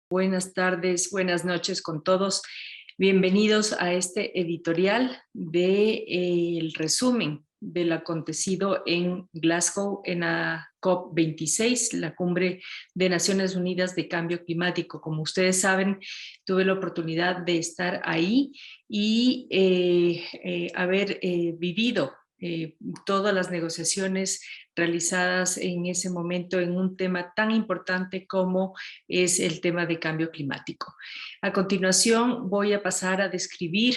Buenas tardes, buenas noches con todos. Bienvenidos a este editorial del resumen del acontecido en Glasgow en la COP26, la Cumbre de Naciones Unidas de Cambio Climático. Como ustedes saben, tuve la oportunidad de estar ahí y haber vivido todas las negociaciones realizadas en ese momento en un tema tan importante como es el tema de cambio climático. A continuación voy a pasar a describir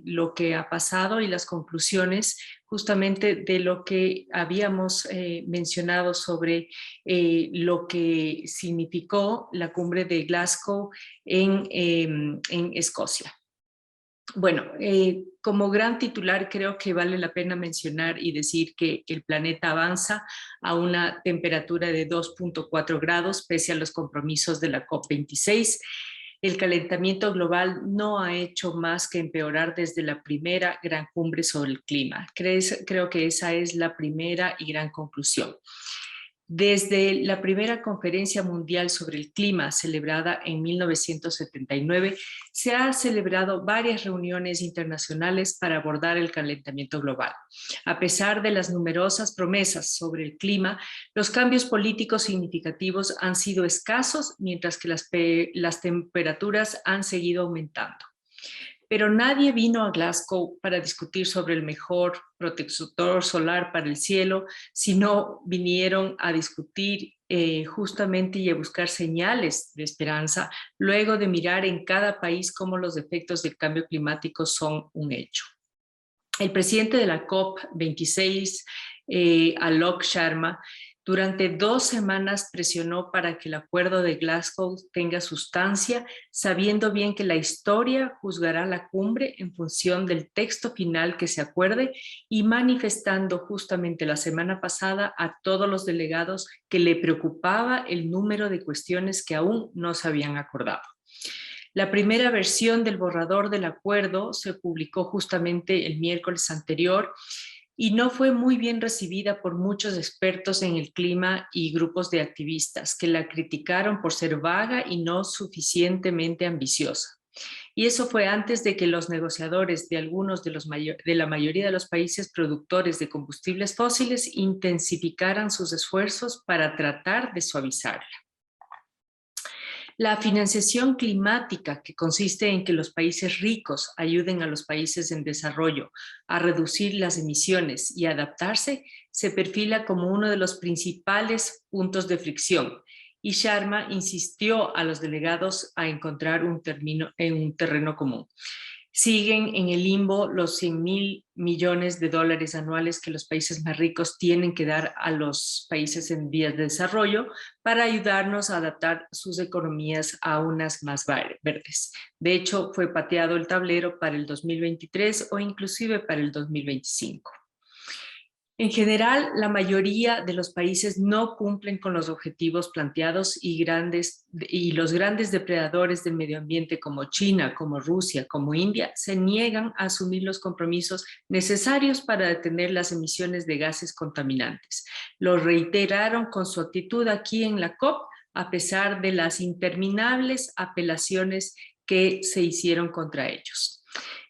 lo que ha pasado y las conclusiones justamente de lo que habíamos mencionado sobre lo que significó la cumbre de Glasgow en Escocia. Bueno, como gran titular creo que vale la pena mencionar y decir que el planeta avanza a una temperatura de 2.4 grados pese a los compromisos de la COP26. El calentamiento global no ha hecho más que empeorar desde la primera gran cumbre sobre el clima. Creo que esa es la primera y gran conclusión. Desde la primera conferencia mundial sobre el clima celebrada en 1979, se han celebrado varias reuniones internacionales para abordar el calentamiento global. A pesar de las numerosas promesas sobre el clima, los cambios políticos significativos han sido escasos, mientras que las temperaturas han seguido aumentando. Pero nadie vino a Glasgow para discutir sobre el mejor protector solar para el cielo, sino vinieron a discutir justamente y a buscar señales de esperanza, luego de mirar en cada país cómo los efectos del cambio climático son un hecho. El presidente de la COP26, Alok Sharma, durante 2 semanas presionó para que el acuerdo de Glasgow tenga sustancia, sabiendo bien que la historia juzgará la cumbre en función del texto final que se acuerde y manifestando justamente la semana pasada a todos los delegados que le preocupaba el número de cuestiones que aún no se habían acordado. La primera versión del borrador del acuerdo se publicó justamente el miércoles anterior y no fue muy bien recibida por muchos expertos en el clima y grupos de activistas que la criticaron por ser vaga y no suficientemente ambiciosa. Y eso fue antes de que los negociadores de algunos de la mayoría de los países productores de combustibles fósiles intensificaran sus esfuerzos para tratar de suavizarla. La financiación climática, que consiste en que los países ricos ayuden a los países en desarrollo a reducir las emisiones y adaptarse, se perfila como uno de los principales puntos de fricción. Y Sharma insistió a los delegados a encontrar un terreno común. Siguen en el limbo los 100.000 millones de dólares anuales que los países más ricos tienen que dar a los países en vías de desarrollo para ayudarnos a adaptar sus economías a unas más verdes. De hecho, fue pateado el tablero para el 2023 o inclusive para el 2025. En general, la mayoría de los países no cumplen con los objetivos planteados y los grandes depredadores del medio ambiente como China, como Rusia, como India, se niegan a asumir los compromisos necesarios para detener las emisiones de gases contaminantes. Lo reiteraron con su actitud aquí en la COP, a pesar de las interminables apelaciones que se hicieron contra ellos.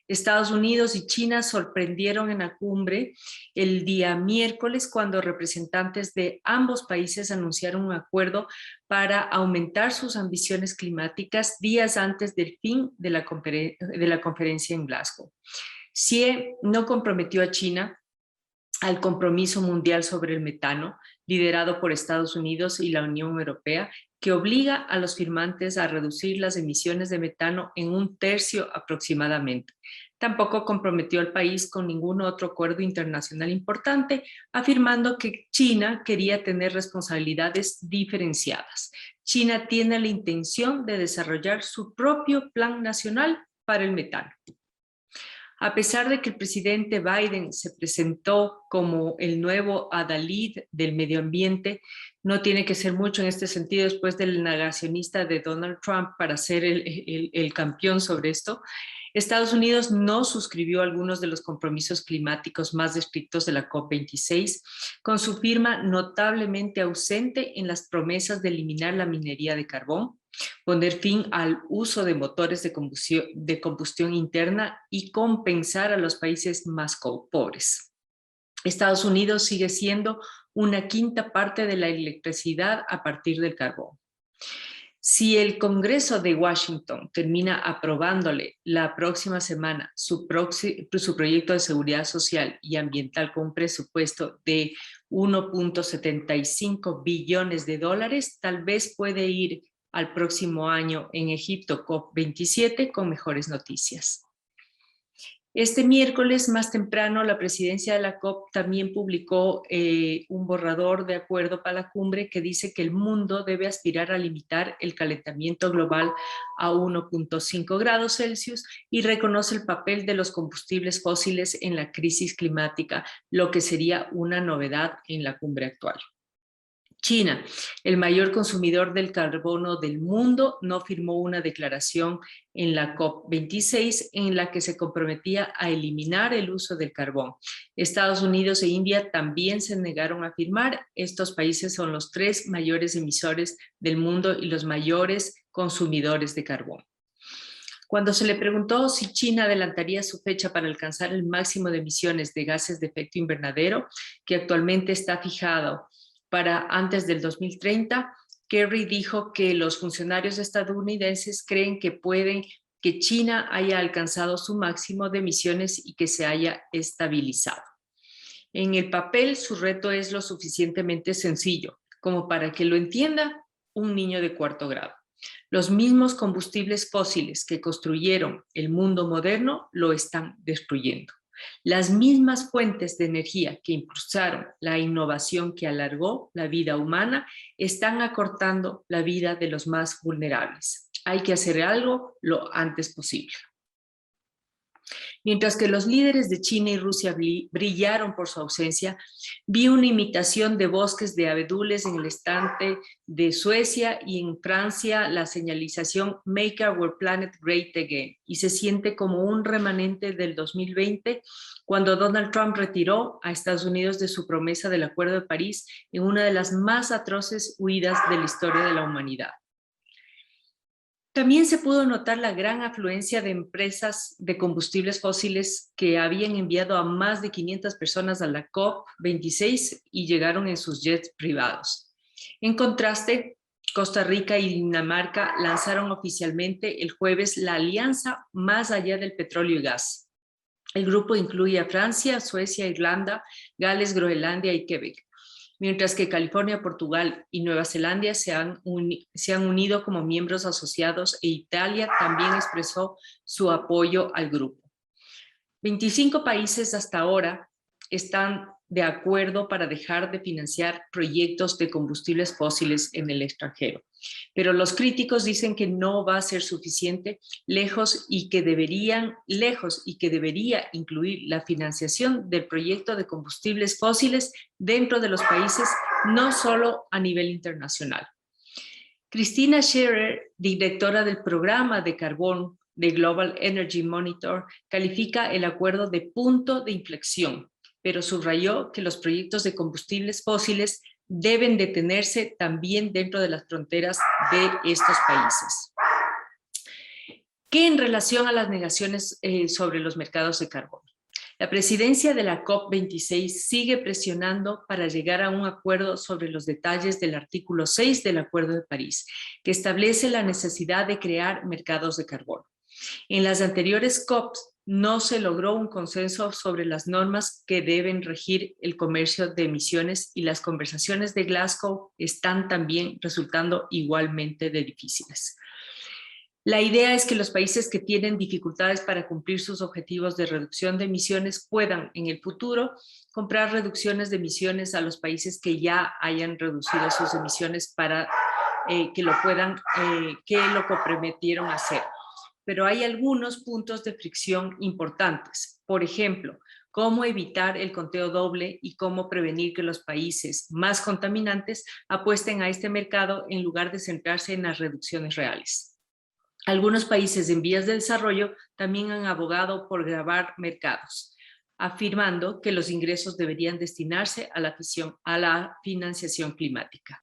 Estados Unidos y China sorprendieron en la cumbre el día miércoles cuando representantes de ambos países anunciaron un acuerdo para aumentar sus ambiciones climáticas días antes del fin de la conferencia en Glasgow. CIE no comprometió a China al compromiso mundial sobre el metano, liderado por Estados Unidos y la Unión Europea, que obliga a los firmantes a reducir las emisiones de metano en 1/3 aproximadamente. Tampoco comprometió al país con ningún otro acuerdo internacional importante, afirmando que China quería tener responsabilidades diferenciadas. China tiene la intención de desarrollar su propio plan nacional para el metano. A pesar de que el presidente Biden se presentó como el nuevo adalid del medio ambiente, no tiene que ser mucho en este sentido después del negacionista de Donald Trump para ser el campeón sobre esto. Estados Unidos no suscribió algunos de los compromisos climáticos más estrictos de la COP26, con su firma notablemente ausente en las promesas de eliminar la minería de carbón, poner fin al uso de motores de combustión interna y compensar a los países más pobres. Estados Unidos sigue siendo una quinta parte de la electricidad a partir del carbón. Si el Congreso de Washington termina aprobándole la próxima semana su proyecto de seguridad social y ambiental con un presupuesto de 1.75 billones de dólares, tal vez puede ir al próximo año en Egipto COP27 con mejores noticias. Este miércoles, más temprano, la presidencia de la COP también publicó un borrador de acuerdo para la cumbre que dice que el mundo debe aspirar a limitar el calentamiento global a 1.5 grados Celsius y reconoce el papel de los combustibles fósiles en la crisis climática, lo que sería una novedad en la cumbre actual. China, el mayor consumidor del carbono del mundo, no firmó una declaración en la COP26 en la que se comprometía a eliminar el uso del carbón. Estados Unidos e India también se negaron a firmar. Estos países son los 3 mayores emisores del mundo y los mayores consumidores de carbón. Cuando se le preguntó si China adelantaría su fecha para alcanzar el máximo de emisiones de gases de efecto invernadero, que actualmente está fijado para antes del 2030, Kerry dijo que los funcionarios estadounidenses creen que China haya alcanzado su máximo de emisiones y que se haya estabilizado. En el papel, su reto es lo suficientemente sencillo como para que lo entienda un niño de 4º grado. Los mismos combustibles fósiles que construyeron el mundo moderno lo están destruyendo. Las mismas fuentes de energía que impulsaron la innovación que alargó la vida humana están acortando la vida de los más vulnerables. Hay que hacer algo lo antes posible. Mientras que los líderes de China y Rusia brillaron por su ausencia, vi una imitación de bosques de abedules en el estante de Suecia y en Francia la señalización Make Our Planet Great Again, y se siente como un remanente del 2020 cuando Donald Trump retiró a Estados Unidos de su promesa del Acuerdo de París en una de las más atroces huidas de la historia de la humanidad. También se pudo notar la gran afluencia de empresas de combustibles fósiles que habían enviado a más de 500 personas a la COP26 y llegaron en sus jets privados. En contraste, Costa Rica y Dinamarca lanzaron oficialmente el jueves la alianza Más Allá del Petróleo y Gas. El grupo incluye a Francia, Suecia, Irlanda, Gales, Groenlandia y Quebec, mientras que California, Portugal y Nueva Zelanda se han unido como miembros asociados e Italia también expresó su apoyo al grupo. 25 países hasta ahora están de acuerdo para dejar de financiar proyectos de combustibles fósiles en el extranjero, pero los críticos dicen que no va a ser suficiente, lejos y que debería incluir la financiación del proyecto de combustibles fósiles dentro de los países, no solo a nivel internacional. Cristina Scherer, directora del programa de carbón de Global Energy Monitor, califica el acuerdo de punto de inflexión, pero subrayó que los proyectos de combustibles fósiles deben detenerse también dentro de las fronteras de estos países. ¿Qué en relación a las negaciones sobre los mercados de carbono? La presidencia de la COP26 sigue presionando para llegar a un acuerdo sobre los detalles del artículo 6 del Acuerdo de París, que establece la necesidad de crear mercados de carbono. En las anteriores COPs no se logró un consenso sobre las normas que deben regir el comercio de emisiones y las conversaciones de Glasgow están también resultando igualmente difíciles. La idea es que los países que tienen dificultades para cumplir sus objetivos de reducción de emisiones puedan en el futuro comprar reducciones de emisiones a los países que ya hayan reducido sus emisiones para que lo comprometieron a hacer. Pero hay algunos puntos de fricción importantes. Por ejemplo, cómo evitar el conteo doble y cómo prevenir que los países más contaminantes apuesten a este mercado en lugar de centrarse en las reducciones reales. Algunos países en vías de desarrollo también han abogado por gravar mercados, afirmando que los ingresos deberían destinarse a la financiación climática.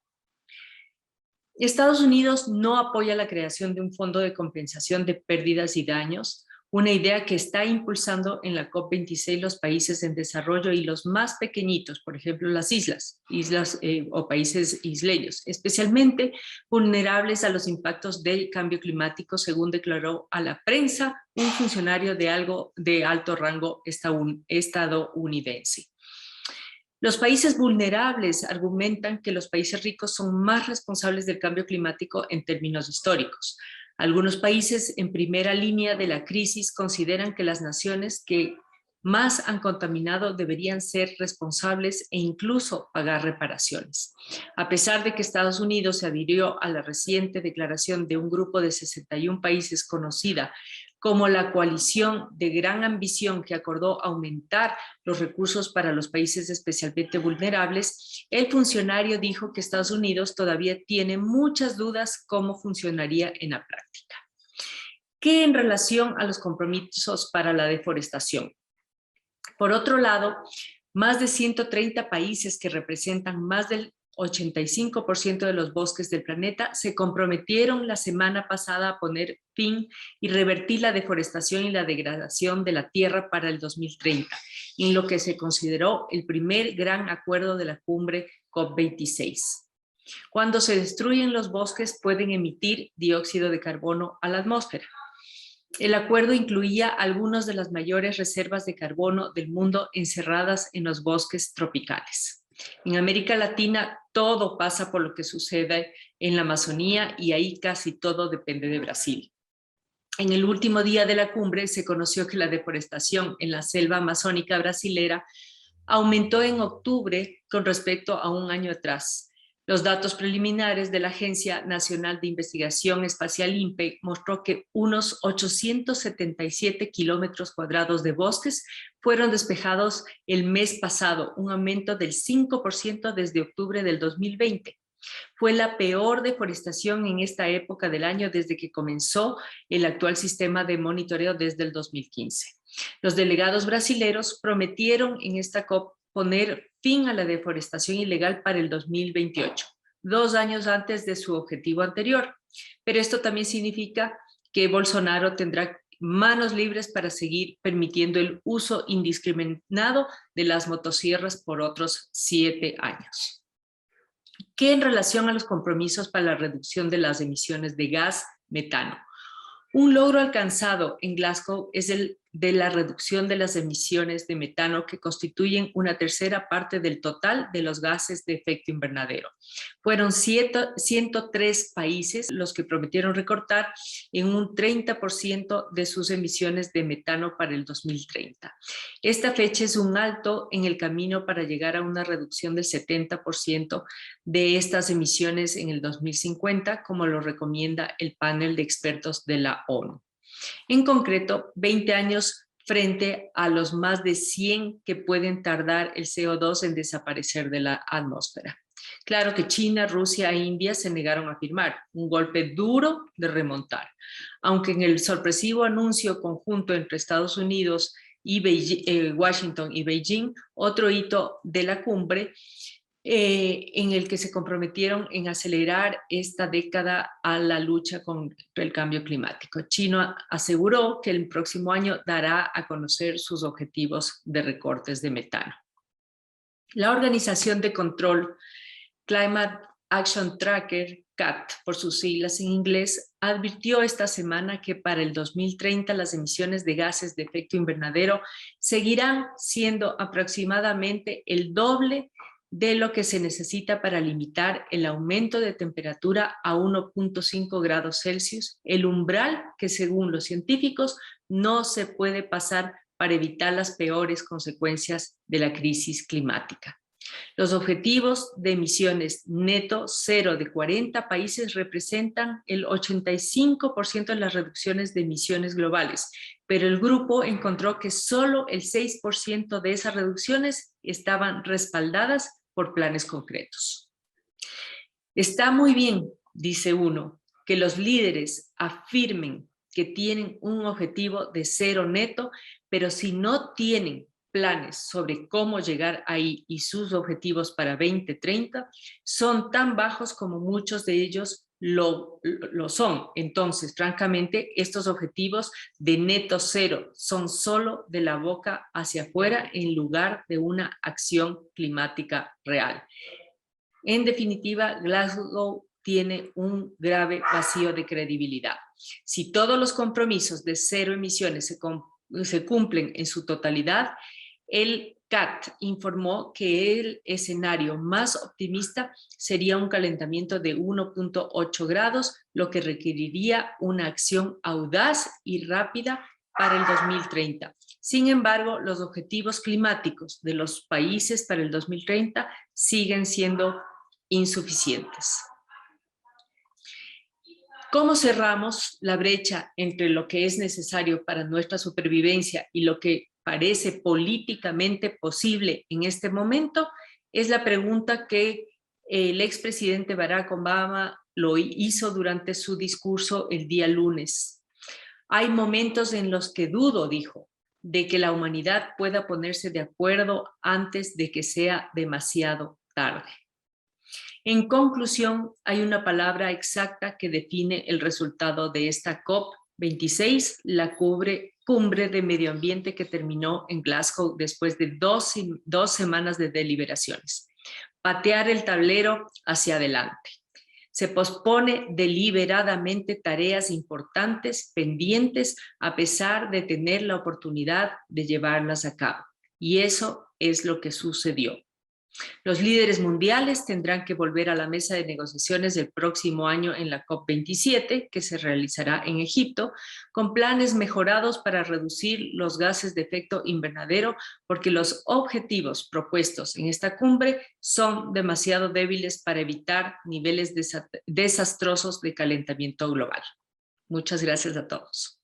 Estados Unidos no apoya la creación de un fondo de compensación de pérdidas y daños, una idea que está impulsando en la COP26 los países en desarrollo y los más pequeñitos, por ejemplo las islas o países isleños, especialmente vulnerables a los impactos del cambio climático, según declaró a la prensa un funcionario de alto rango estadounidense. Los países vulnerables argumentan que los países ricos son más responsables del cambio climático en términos históricos. Algunos países en primera línea de la crisis consideran que las naciones que más han contaminado deberían ser responsables e incluso pagar reparaciones. A pesar de que Estados Unidos se adhirió a la reciente declaración de un grupo de 61 países conocida como la coalición de gran ambición que acordó aumentar los recursos para los países especialmente vulnerables, el funcionario dijo que Estados Unidos todavía tiene muchas dudas cómo funcionaría en la práctica. ¿Qué en relación a los compromisos para la deforestación? Por otro lado, más de 130 países que representan más del 85% de los bosques del planeta se comprometieron la semana pasada a poner fin y revertir la deforestación y la degradación de la tierra para el 2030, en lo que se consideró el primer gran acuerdo de la cumbre COP26. Cuando se destruyen los bosques pueden emitir dióxido de carbono a la atmósfera. El acuerdo incluía algunas de las mayores reservas de carbono del mundo encerradas en los bosques tropicales. En América Latina todo pasa por lo que sucede en la Amazonía y ahí casi todo depende de Brasil. En el último día de la cumbre se conoció que la deforestación en la selva amazónica brasilera aumentó en octubre con respecto a un año atrás. Los datos preliminares de la Agencia Nacional de Investigación Espacial INPE mostró que unos 877 kilómetros cuadrados de bosques fueron despejados el mes pasado, un aumento del 5% desde octubre del 2020. Fue la peor deforestación en esta época del año desde que comenzó el actual sistema de monitoreo desde el 2015. Los delegados brasileños prometieron en esta COP poner fin a la deforestación ilegal para el 2028, 2 años antes de su objetivo anterior. Pero esto también significa que Bolsonaro tendrá manos libres para seguir permitiendo el uso indiscriminado de las motosierras por otros 7 años. ¿Qué en relación a los compromisos para la reducción de las emisiones de gas metano? Un logro alcanzado en Glasgow es el de la reducción de las emisiones de metano que constituyen una tercera parte del total de los gases de efecto invernadero. Fueron 103 países los que prometieron recortar en un 30% de sus emisiones de metano para el 2030. Esta fecha es un alto en el camino para llegar a una reducción del 70% de estas emisiones en el 2050, como lo recomienda el panel de expertos de la ONU. En concreto, 20 años frente a los más de 100 que pueden tardar el CO2 en desaparecer de la atmósfera. Claro que China, Rusia e India se negaron a firmar, un golpe duro de remontar. Aunque en el sorpresivo anuncio conjunto entre Estados Unidos y Washington y Beijing, otro hito de la cumbre, en el que se comprometieron en acelerar esta década a la lucha contra el cambio climático. China aseguró que el próximo año dará a conocer sus objetivos de recortes de metano. La Organización de Control Climate Action Tracker, CAT, por sus siglas en inglés, advirtió esta semana que para el 2030 las emisiones de gases de efecto invernadero seguirán siendo aproximadamente el doble de lo que se necesita para limitar el aumento de temperatura a 1.5 grados Celsius, el umbral que según los científicos no se puede pasar para evitar las peores consecuencias de la crisis climática. Los objetivos de emisiones neto cero de 40 países representan el 85% de las reducciones de emisiones globales, pero el grupo encontró que solo el 6% de esas reducciones estaban respaldadas por planes concretos. Está muy bien, dice uno, que los líderes afirmen que tienen un objetivo de cero neto, pero si no tienen planes sobre cómo llegar ahí y sus objetivos para 2030 son tan bajos como muchos de ellos lo son. Entonces, francamente, estos objetivos de neto cero son solo de la boca hacia afuera en lugar de una acción climática real. En definitiva, Glasgow tiene un grave vacío de credibilidad. Si todos los compromisos de cero emisiones se cumplen en su totalidad, el CAT informó que el escenario más optimista sería un calentamiento de 1.8 grados, lo que requeriría una acción audaz y rápida para el 2030. Sin embargo, los objetivos climáticos de los países para el 2030 siguen siendo insuficientes. ¿Cómo cerramos la brecha entre lo que es necesario para nuestra supervivencia y lo que parece políticamente posible en este momento? Es la pregunta que el expresidente Barack Obama lo hizo durante su discurso el día lunes. Hay momentos en los que dudo, dijo, de que la humanidad pueda ponerse de acuerdo antes de que sea demasiado tarde. En conclusión, hay una palabra exacta que define el resultado de esta COP26, la cumbre de medio ambiente que terminó en Glasgow después de dos semanas de deliberaciones. Patear el tablero hacia adelante. Se pospone deliberadamente tareas importantes, pendientes, a pesar de tener la oportunidad de llevarlas a cabo. Y eso es lo que sucedió. Los líderes mundiales tendrán que volver a la mesa de negociaciones del próximo año en la COP27, que se realizará en Egipto, con planes mejorados para reducir los gases de efecto invernadero, porque los objetivos propuestos en esta cumbre son demasiado débiles para evitar niveles desastrosos de calentamiento global. Muchas gracias a todos.